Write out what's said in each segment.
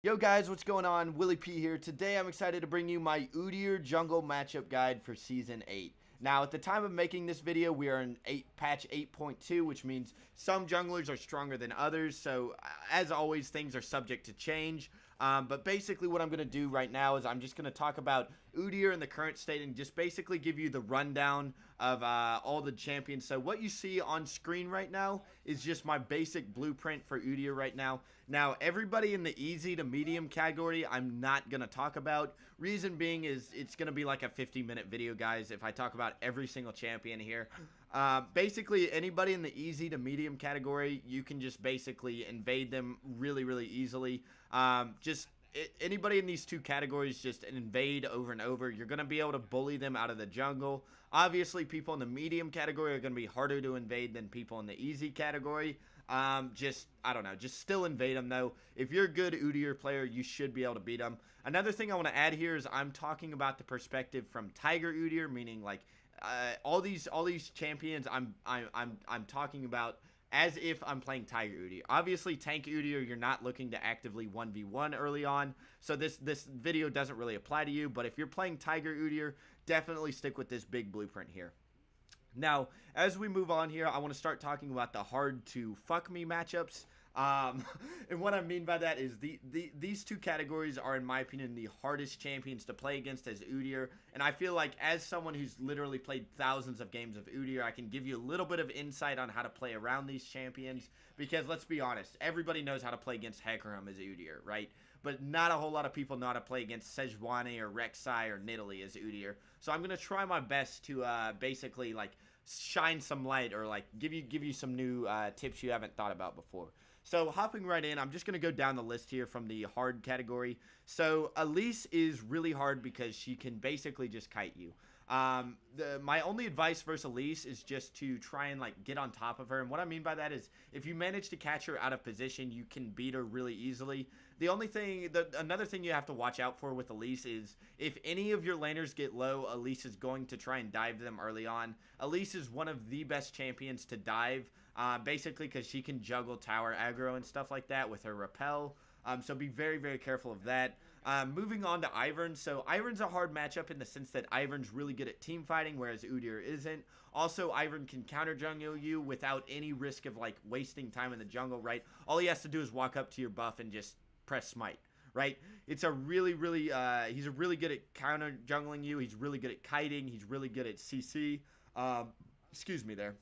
Yo guys, what's going on? Willie P here. Today I'm excited to bring you my Udyr jungle matchup guide for Season 8. Now, at the time of making this video, we are in patch 8.2, which means some junglers are stronger than others, so as always, things are subject to change. But basically what I'm going to do right now is I'm just going to talk about Udyr in the current state and just basically give you the rundown of all the champions. So what you see on screen right now is just my basic blueprint for Udyr right now. Now, everybody in the easy to medium category I'm not going to talk about. Reason being is it's going to be like a 50-minute video, guys, if I talk about every single champion here. Basically, anybody in the easy to medium category, you can just basically invade them really, really easily. Anybody in these two categories, just invade over and over. You're going to be able to bully them out of the jungle. Obviously, people in the medium category are going to be harder to invade than people in the easy category. I don't know, just still invade them, though. If you're a good Udyr player, you should be able to beat them. Another thing I want to add here is I'm talking about the perspective from Tiger Udyr, meaning like all these champions I'm talking about as if I'm playing Tiger Udyr. Obviously, Tank Udyr, you're not looking to actively 1v1 early on, so this video doesn't really apply to you. But if you're playing Tiger Udyr, definitely stick with this big blueprint here. Now, as we move on here, I want to start talking about the hard to fuck me matchups. And what I mean by that is these two categories are, in my opinion, the hardest champions to play against as Udyr. And I feel like as someone who's literally played thousands of games of Udyr, I can give you a little bit of insight on how to play around these champions. Because let's be honest, everybody knows how to play against Hecarim as Udyr, right? But not a whole lot of people know how to play against Sejuani or Rek'Sai or Nidalee as Udyr. So I'm going to try my best to basically like shine some light or like give you some new tips you haven't thought about before. So hopping right in, I'm just going to go down the list here from the hard category. So Elise is really hard because she can basically just kite you. My only advice versus Elise is just to try and like get on top of her. And what I mean by that is if you manage to catch her out of position, you can beat her really easily. Another thing you have to watch out for with Elise is if any of your laners get low, Elise is going to try and dive them early on. Elise is one of the best champions to dive, basically because she can juggle tower aggro and stuff like that with her repel. So be very, very careful of that. Moving on to Ivern. So Ivern's a hard matchup in the sense that Ivern's really good at team fighting, whereas Udyr isn't. Also, Ivern can counter jungle you without any risk of like wasting time in the jungle, right? All he has to do is walk up to your buff and just press smite, right? It's a really, really, he's really good at counter jungling you. He's really good at kiting. He's really good at CC. Excuse me there.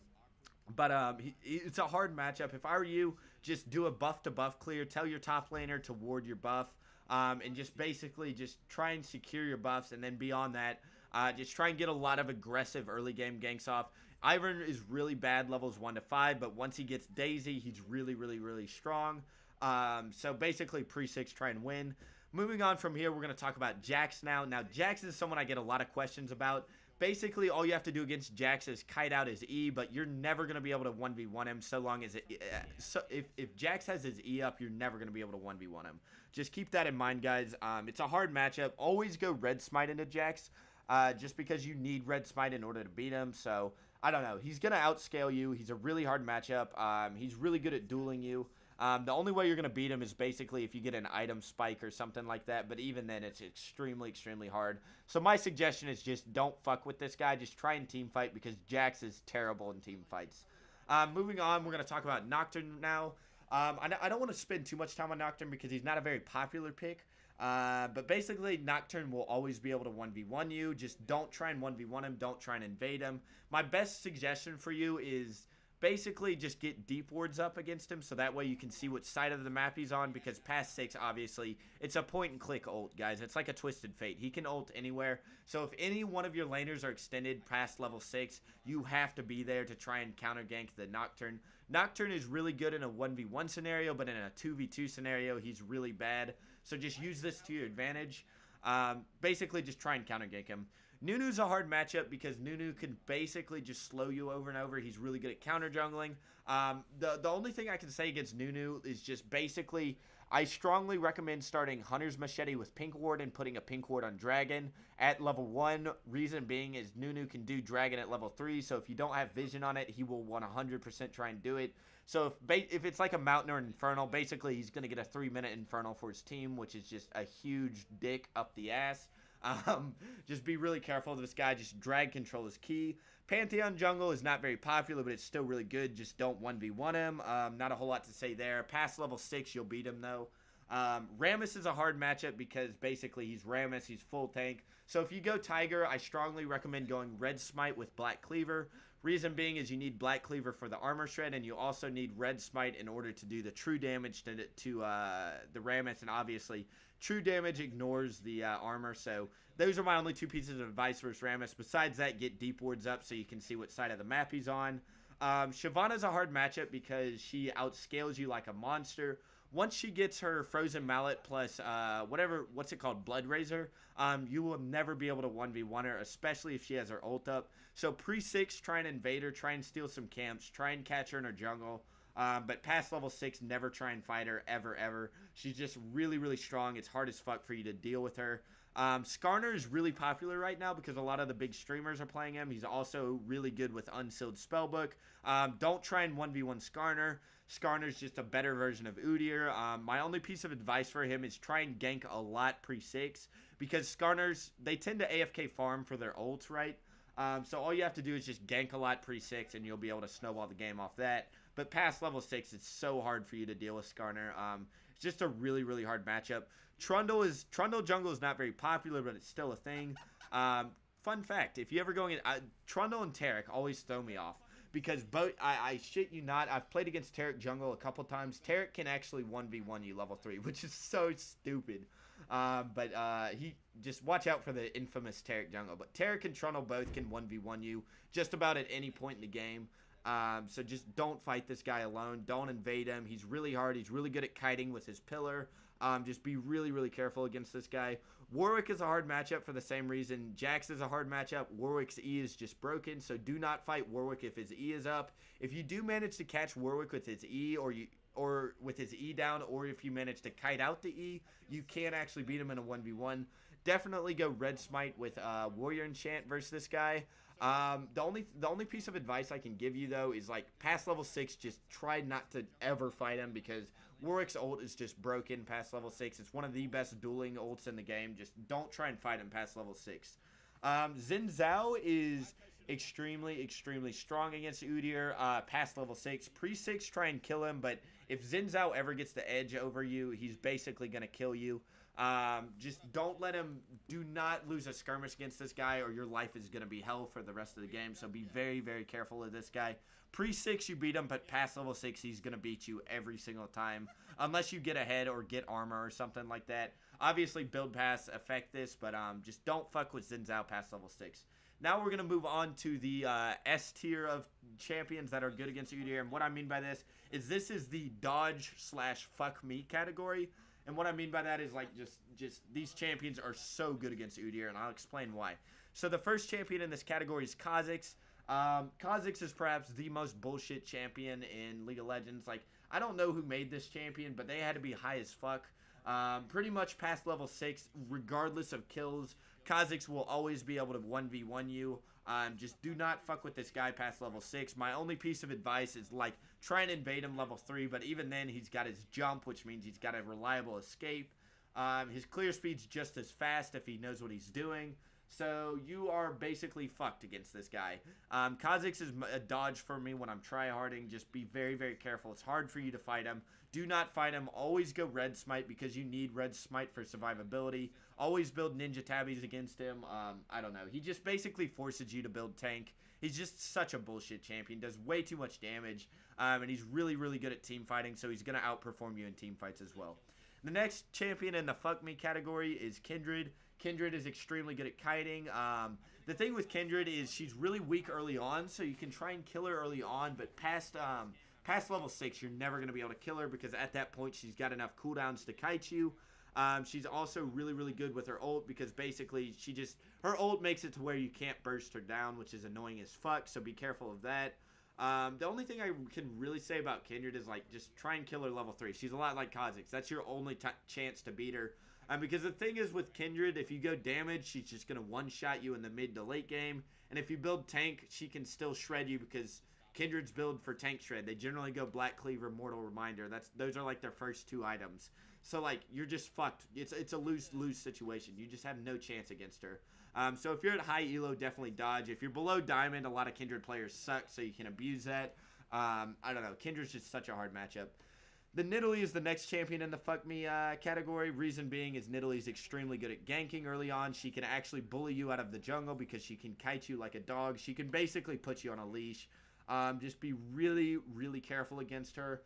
But it's a hard matchup. If I were you, just do a buff to buff clear. Tell your top laner to ward your buff. And just basically just try and secure your buffs. And then beyond that, just try and get a lot of aggressive early game ganks off. Ivern is really bad levels 1 to 5. But once he gets Daisy, he's really, really, really strong. So basically pre-6, try and win. Moving on from here, we're going to talk about Jax now. Now, Jax is someone I get a lot of questions about. Basically, all you have to do against Jax is kite out his E, but you're never going to be able to 1v1 him so long as if Jax has his E up, you're never going to be able to 1v1 him. Just keep that in mind, guys. It's a hard matchup. Always go red smite into Jax, just because you need red smite in order to beat him. So, I don't know. He's going to outscale you. He's a really hard matchup. He's really good at dueling you. The only way you're going to beat him is basically if you get an item spike or something like that. But even then, it's extremely, extremely hard. So my suggestion is just don't fuck with this guy. Just try and team fight because Jax is terrible in team fights. Moving on, we're going to talk about Nocturne now. I don't want to spend too much time on Nocturne because he's not a very popular pick. But basically, Nocturne will always be able to 1v1 you. Just don't try and 1v1 him. Don't try and invade him. My best suggestion for you is basically just get deep wards up against him so that way you can see what side of the map he's on, because past 6, obviously, it's a point and click ult, guys. It's like a Twisted Fate. He can ult anywhere. So if any one of your laners are extended past level 6, you have to be there to try and counter gank the Nocturne. Nocturne is really good in a 1v1 scenario, but in a 2v2 scenario, he's really bad. So just use this to your advantage. Basically, just try and counter gank him. Nunu's a hard matchup because Nunu can basically just slow you over and over. He's really good at counter jungling. The only thing I can say against Nunu is just basically I strongly recommend starting Hunter's Machete with Pink Ward and putting a Pink Ward on Dragon at level 1. Reason being is Nunu can do Dragon at level 3, so if you don't have vision on it, he will 100% try and do it. So if it's like a Mountain or an Infernal, basically he's going to get a 3-minute Infernal for his team, which is just a huge dick up the ass. Just be really careful of this guy. Just drag control is key. Pantheon jungle is not very popular, but it's still really good. Just don't 1v1 him. Not a whole lot to say there. Past level 6, you'll beat him, though. Rammus is a hard matchup because basically he's Rammus. He's full tank. So if you go Tiger, I strongly recommend going Red Smite with Black Cleaver. Reason being is you need Black Cleaver for the armor shred, and you also need Red Smite in order to do the true damage to the Rammus, and obviously true damage ignores the armor. So those are my only 2 pieces of advice versus Rammus. Besides that, get Deep Wards up so you can see what side of the map he's on. Shyvana's a hard matchup because she outscales you like a monster. Once she gets her Frozen Mallet plus what's it called, Blood Razor, you will never be able to 1v1 her, especially if she has her ult up. So pre-6, try and invade her, try and steal some camps, try and catch her in her jungle. But past level 6, never try and fight her, ever. She's just really, really strong. It's hard as fuck for you to deal with her. Skarner is really popular right now because a lot of the big streamers are playing him. He's also really good with Unsealed Spellbook. Don't try and 1v1 Skarner. Skarner's just a better version of Udyr. My only piece of advice for him is try and gank a lot pre-6 because Skarners, they tend to AFK farm for their ults, right? So all you have to do is just gank a lot pre-6 and you'll be able to snowball the game off that. But past level 6, it's so hard for you to deal with Skarner. It's just a really, really hard matchup. Trundle jungle is not very popular, but it's still a thing. Fun fact, if you ever go in, Trundle and Taric always throw me off. Because both, I shit you not, I've played against Taric jungle a couple times. Taric can actually 1v1 you level 3, which is so stupid. But he, just watch out for the infamous Taric jungle. But Taric and Trundle both can 1v1 you just about at any point in the game. So just don't fight this guy alone. Don't invade him. He's really hard. He's really good at kiting with his pillar. Just be really, really careful against this guy. Warwick is a hard matchup for the same reason. Jax is a hard matchup. Warwick's E is just broken, so do not fight Warwick if his E is up. If you do manage to catch Warwick with his E or with his E down, or if you manage to kite out the E, you can actually beat him in a 1v1. Definitely go Red Smite with Warrior Enchant versus this guy. The only piece of advice I can give you, though, is like past level 6, just try not to ever fight him because Warwick's ult is just broken past level 6. It's one of the best dueling ults in the game. Just don't try and fight him past level 6. Xin Zhao is extremely, extremely strong against Udyr past level 6. Pre-6, try and kill him, but if Xin Zhao ever gets the edge over you, he's basically going to kill you. Just don't let him, do not lose a skirmish against this guy or your life is going to be hell for the rest of the game. So be very, very careful of this guy. Pre-6, you beat him, but past level 6, he's going to beat you every single time. Unless you get ahead or get armor or something like that. Obviously, build paths affect this, but just don't fuck with Xin Zhao past level 6. Now we're going to move on to the S tier of champions that are good against Udyr. And what I mean by this is the dodge / fuck me category. And what I mean by that is like just these champions are so good against Udyr, and I'll explain why. So the first champion in this category is Kha'Zix. Kha'Zix is perhaps the most bullshit champion in League of Legends. Like, I don't know who made this champion, but they had to be high as fuck. Pretty much past level 6, regardless of kills, Kha'Zix will always be able to 1v1 you. Just do not fuck with this guy past level 6. My only piece of advice is, like, try and invade him level 3, but even then, he's got his jump, which means he's got a reliable escape. His clear speed's just as fast if he knows what he's doing. So you are basically fucked against this guy. Kha'Zix is a dodge for me when I'm tryharding. Just be very, very careful. It's hard for you to fight him. Do not fight him. Always go Red Smite because you need Red Smite for survivability. Always build Ninja Tabbies against him. I don't know. He just basically forces you to build tank. He's just such a bullshit champion. Does way too much damage. And he's really, really good at team fighting, so he's going to outperform you in team fights as well. The next champion in the fuck me category is Kindred. Kindred is extremely good at kiting. The thing with Kindred is she's really weak early on, so you can try and kill her early on, but past level 6, you're never going to be able to kill her because at that point she's got enough cooldowns to kite you. She's also really, really good with her ult because basically her ult makes it to where you can't burst her down, which is annoying as fuck, so be careful of that. The only thing I can really say about Kindred is, like, just try and kill her level 3. She's a lot like Kha'Zix. That's your only chance to beat her. Because the thing is with Kindred, if you go damage, she's just going to one-shot you in the mid to late game. And if you build tank, she can still shred you because Kindred's build for tank shred. They generally go Black Cleaver, Mortal Reminder. Those are like their first 2 items. So, like, you're just fucked. It's a lose-lose situation. You just have no chance against her. So if you're at high elo, definitely dodge. If you're below diamond, a lot of Kindred players suck, so you can abuse that. I don't know. Kindred's just such a hard matchup. The Nidalee is the next champion in the fuck me category. Reason being is Nidalee's extremely good at ganking early on. She can actually bully you out of the jungle because she can kite you like a dog. She can basically put you on a leash. Just be really, really careful against her.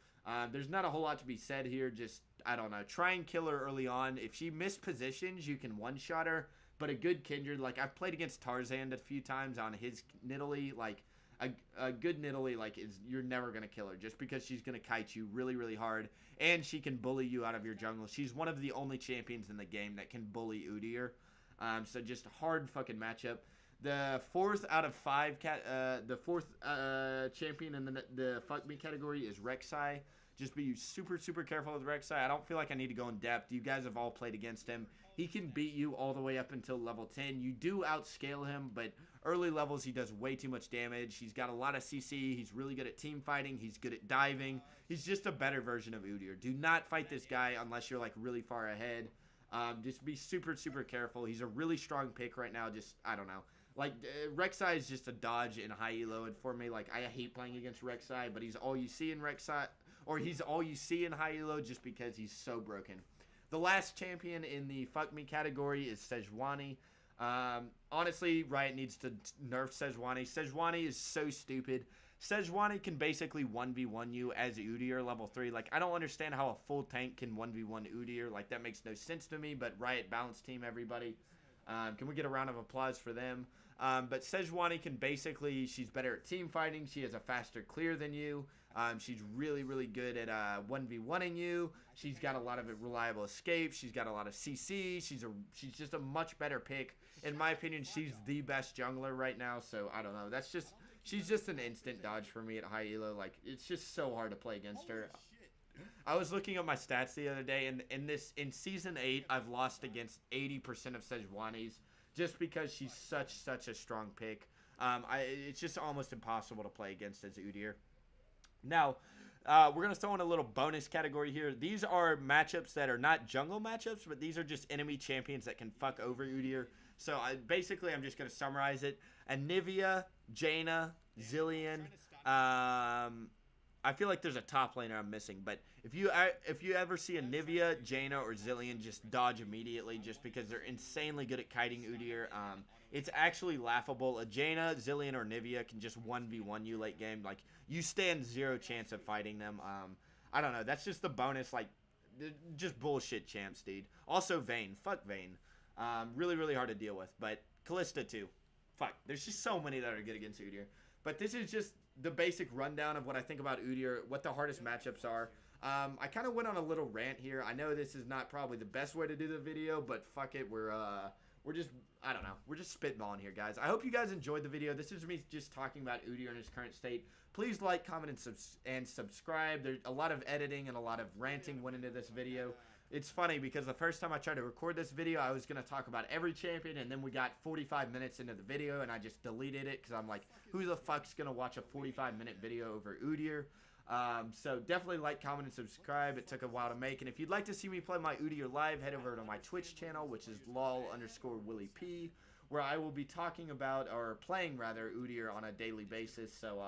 There's not a whole lot to be said here. Just, I don't know. Try and kill her early on. If she mispositions, you can one-shot her. But a good Kindred, like, I've played against Tarzan a few times on his Nidalee. Like, a good Nidalee, like, you're never going to kill her just because she's going to kite you really, really hard. And she can bully you out of your jungle. She's one of the only champions in the game that can bully Udyr. So just a hard fucking matchup. The 4th out of 5, the 4th champion in the fuck me category is Rek'Sai. Just be super, super careful with Rek'Sai. I don't feel like I need to go in depth. You guys have all played against him. He can beat you all the way up until level 10. You do outscale him, but early levels he does way too much damage. He's got a lot of CC. He's really good at team fighting. He's good at diving. He's just a better version of Udyr. Do not fight this guy unless you're, like, really far ahead. Just be super, super careful. He's a really strong pick right now. Just, I don't know. Like, Rek'Sai is just a dodge in high elo, and for me, like, I hate playing against Rek'Sai, but he's all you see in Rek'Sai, or he's all you see in high elo just because he's so broken. The last champion in the fuck me category is Sejuani. Honestly, Riot needs to nerf Sejuani. Sejuani is so stupid. Sejuani can basically 1v1 you as Udyr level 3. Like, I don't understand how a full tank can 1v1 Udyr. Like, that makes no sense to me, but Riot balance team, everybody. Can we get a round of applause for them? But Sejuani can basically, she's better at team fighting. She has a faster clear than you. She's really, really good at 1v1ing you. She's got a lot of reliable escape. She's got a lot of CC. She's just a much better pick. In my opinion, she's the best jungler right now. So, I don't know. She's just an instant dodge for me at high elo. Like, it's just so hard to play against her. I was looking at my stats the other day, and in Season 8, I've lost against 80% of Sejuani's just because she's such a strong pick. It's just almost impossible to play against as Udyr. Now, we're going to throw in a little bonus category here. These are matchups that are not jungle matchups, but these are just enemy champions that can fuck over Udyr. So, basically, I'm just going to summarize it. Anivia, Jaina, Zilean, I feel like there's a top laner I'm missing, but if you ever see a Anivia, Jaina, or Zilean, just dodge immediately just because they're insanely good at kiting Udyr. It's actually laughable. A Jaina, Zilean, or Anivia can just 1v1 you late game. Like, you stand 0 chance of fighting them. I don't know. That's just the bonus, like, just bullshit champs, dude. Also, Vayne. Fuck Vayne. Really, really hard to deal with. But Kalista, too. Fuck. There's just so many that are good against Udyr. But this is just the basic rundown of what I think about Udyr, what the hardest matchups are. I kind of went on a little rant here. I know this is not probably the best way to do the video, but fuck it. We're just, I don't know. We're just spitballing here, guys. I hope you guys enjoyed the video. This is me just talking about Udyr in his current state. Please like, comment, and subscribe. There's a lot of editing and a lot of ranting went into this video. It's funny because the first time I tried to record this video, I was going to talk about every champion, and then we got 45 minutes into the video, and I just deleted it because I'm like, who the fuck's going to watch a 45-minute video over Udyr? So definitely like, comment, and subscribe. It took a while to make, and if you'd like to see me play my Udyr live, head over to my Twitch channel, which is lol_WillyP, where I will be talking about, or playing rather, Udyr on a daily basis. So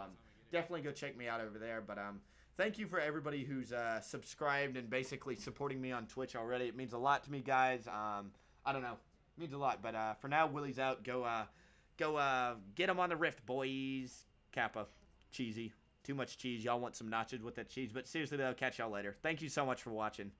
definitely go check me out over there. But thank you for everybody who's subscribed and basically supporting me on Twitch already. It means a lot to me, guys. I don't know. It means a lot. But for now, Willie's out. Go get him on the Rift, boys. Kappa. Cheesy. Too much cheese. Y'all want some nachos with that cheese. But seriously, though, catch y'all later. Thank you so much for watching.